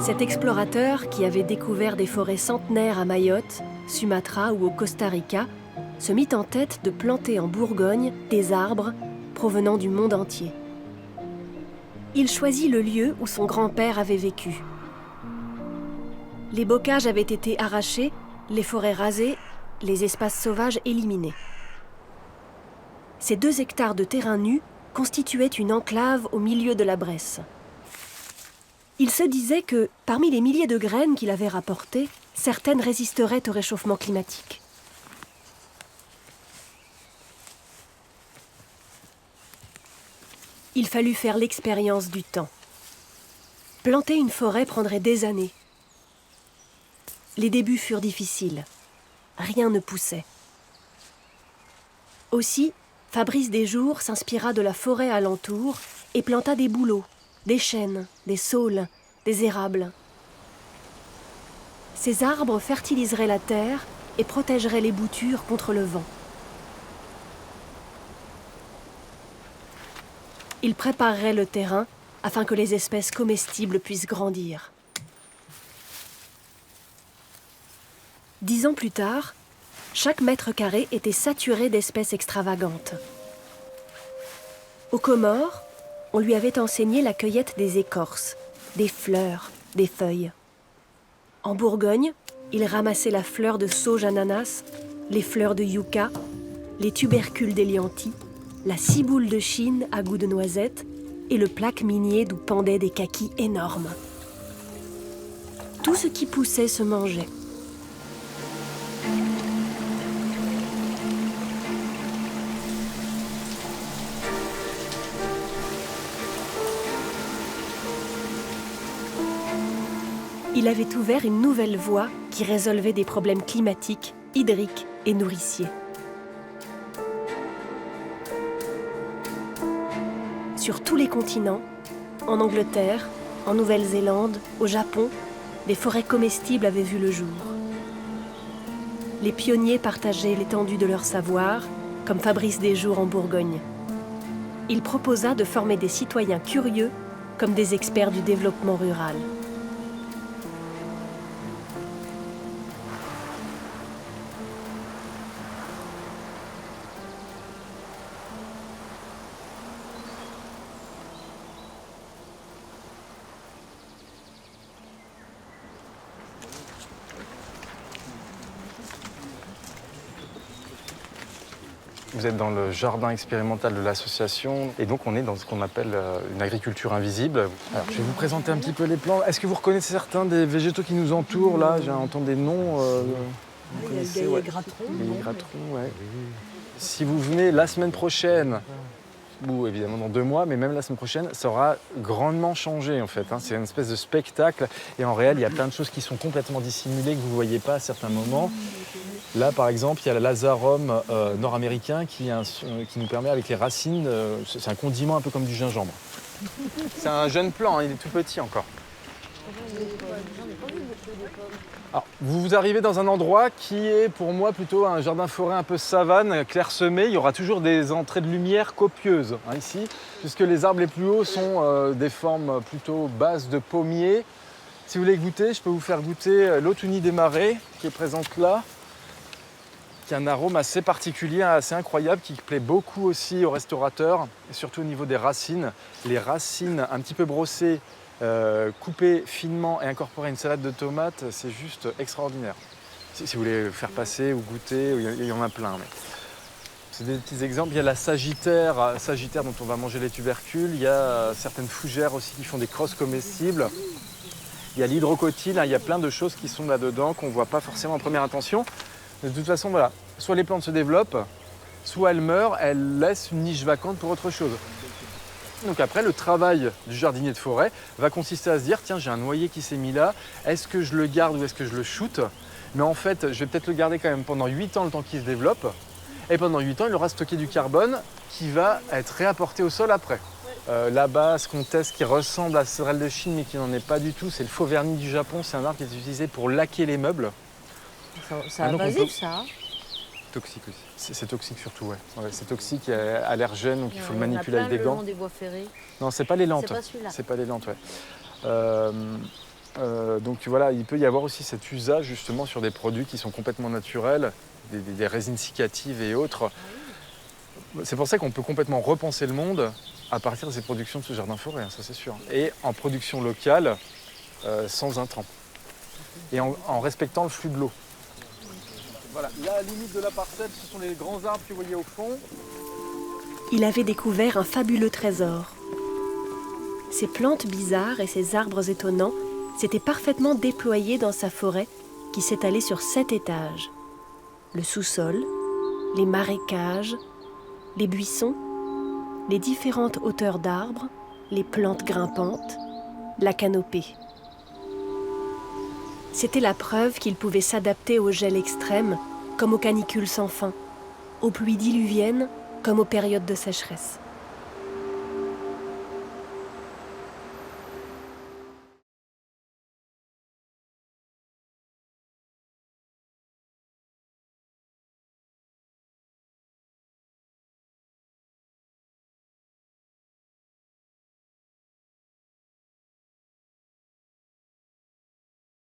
Cet explorateur, qui avait découvert des forêts centenaires à Mayotte, Sumatra ou au Costa Rica, se mit en tête de planter en Bourgogne des arbres provenant du monde entier. Il choisit le lieu où son grand-père avait vécu. Les bocages avaient été arrachés, les forêts rasées, les espaces sauvages éliminés. Ces 2 hectares de terrain nu constituaient une enclave au milieu de la Bresse. Il se disait que, parmi les milliers de graines qu'il avait rapportées, certaines résisteraient au réchauffement climatique. Il fallut faire l'expérience du temps. Planter une forêt prendrait des années. Les débuts furent difficiles. Rien ne poussait. Aussi, Fabrice Desjours s'inspira de la forêt alentour et planta des bouleaux, des chênes, des saules, des érables. Ces arbres fertiliseraient la terre et protégeraient les boutures contre le vent. Ils prépareraient le terrain afin que les espèces comestibles puissent grandir. 10 ans plus tard, chaque mètre carré était saturé d'espèces extravagantes. Aux Comores, on lui avait enseigné la cueillette des écorces, des fleurs, des feuilles. En Bourgogne, il ramassait la fleur de sauge ananas, les fleurs de yucca, les tubercules d'éliantie, la ciboule de Chine à goût de noisette et le plaque minier d'où pendaient des kakis énormes. Tout ce qui poussait se mangeait. Il avait ouvert une nouvelle voie qui résolvait des problèmes climatiques, hydriques et nourriciers. Sur tous les continents, en Angleterre, en Nouvelle-Zélande, au Japon, des forêts comestibles avaient vu le jour. Les pionniers partageaient l'étendue de leur savoir, comme Fabrice Desjours en Bourgogne. Il proposa de former des citoyens curieux comme des experts du développement rural. Vous êtes dans le jardin expérimental de l'association et donc on est dans ce qu'on appelle une agriculture invisible. Alors, je vais vous présenter un petit peu les plants. Est-ce que vous reconnaissez certains des végétaux qui nous entourent là? J'ai entendu des noms. Vous connaissez, les gratrons. Les gratrons, ouais. Si vous venez la semaine prochaine, ou évidemment dans 2 mois, mais même la semaine prochaine, ça aura grandement changé en fait. C'est une espèce de spectacle et en réel, il y a plein de choses qui sont complètement dissimulées que vous ne voyez pas à certains moments. Là, par exemple, il y a le lazarum nord-américain qui nous permet, avec les racines, c'est un condiment un peu comme du gingembre. C'est un jeune plant, il est tout petit encore. Alors, vous arrivez dans un endroit qui est pour moi plutôt un jardin-forêt un peu savane, clairsemé. Il y aura toujours des entrées de lumière copieuses ici, puisque les arbres les plus hauts sont des formes plutôt basses de pommiers. Si vous voulez goûter, je peux vous faire goûter l'Autunie des Marais qui est présente là, qui a un arôme assez particulier, assez incroyable, qui plaît beaucoup aussi aux restaurateurs, et surtout au niveau des racines. Les racines un petit peu brossées, coupées finement et incorporées à une salade de tomates, c'est juste extraordinaire. Si vous voulez le faire passer ou goûter, il y en a plein. Mais... c'est des petits exemples. Il y a la sagittaire dont on va manger les tubercules. Il y a certaines fougères aussi qui font des crosses comestibles. Il y a l'hydrocotyle, il y a plein de choses qui sont là-dedans qu'on ne voit pas forcément en première intention. De toute façon, voilà, soit les plantes se développent, soit elles meurent, elles laissent une niche vacante pour autre chose. Donc après, le travail du jardinier de forêt va consister à se dire, tiens, j'ai un noyer qui s'est mis là, est-ce que je le garde ou est-ce que je le shoote? Mais en fait, je vais peut-être le garder quand même pendant 8 ans, le temps qu'il se développe. Et pendant 8 ans, il aura stocké du carbone qui va être réapporté au sol après. Là-bas, ce qu'on teste qui ressemble à la céréale de Chine, mais qui n'en est pas du tout, c'est le faux vernis du Japon. C'est un arbre qui est utilisé pour laquer les meubles. C'est invasif, ça. Toxique aussi. C'est toxique surtout, ouais. C'est toxique et allergène, donc il faut le manipuler avec des gants. Des voies ferrées. Non, c'est pas les lentes. C'est pas celui-là. C'est pas les lentes, ouais. Donc voilà, il peut y avoir aussi cet usage justement sur des produits qui sont complètement naturels, des résines cicatives et autres. C'est pour ça qu'on peut complètement repenser le monde à partir de ces productions de ce jardin-forêt, ça c'est sûr. Et en production locale, sans intrants. Et en respectant le flux de l'eau. Voilà, la limite de la parcelle, ce sont les grands arbres que vous voyez au fond. Il avait découvert un fabuleux trésor. Ces plantes bizarres et ces arbres étonnants s'étaient parfaitement déployés dans sa forêt qui s'étalait sur 7 étages. Le sous-sol, les marécages, les buissons, les différentes hauteurs d'arbres, les plantes grimpantes, la canopée. C'était la preuve qu'il pouvait s'adapter au gel extrême comme aux canicules sans fin, aux pluies diluviennes comme aux périodes de sécheresse.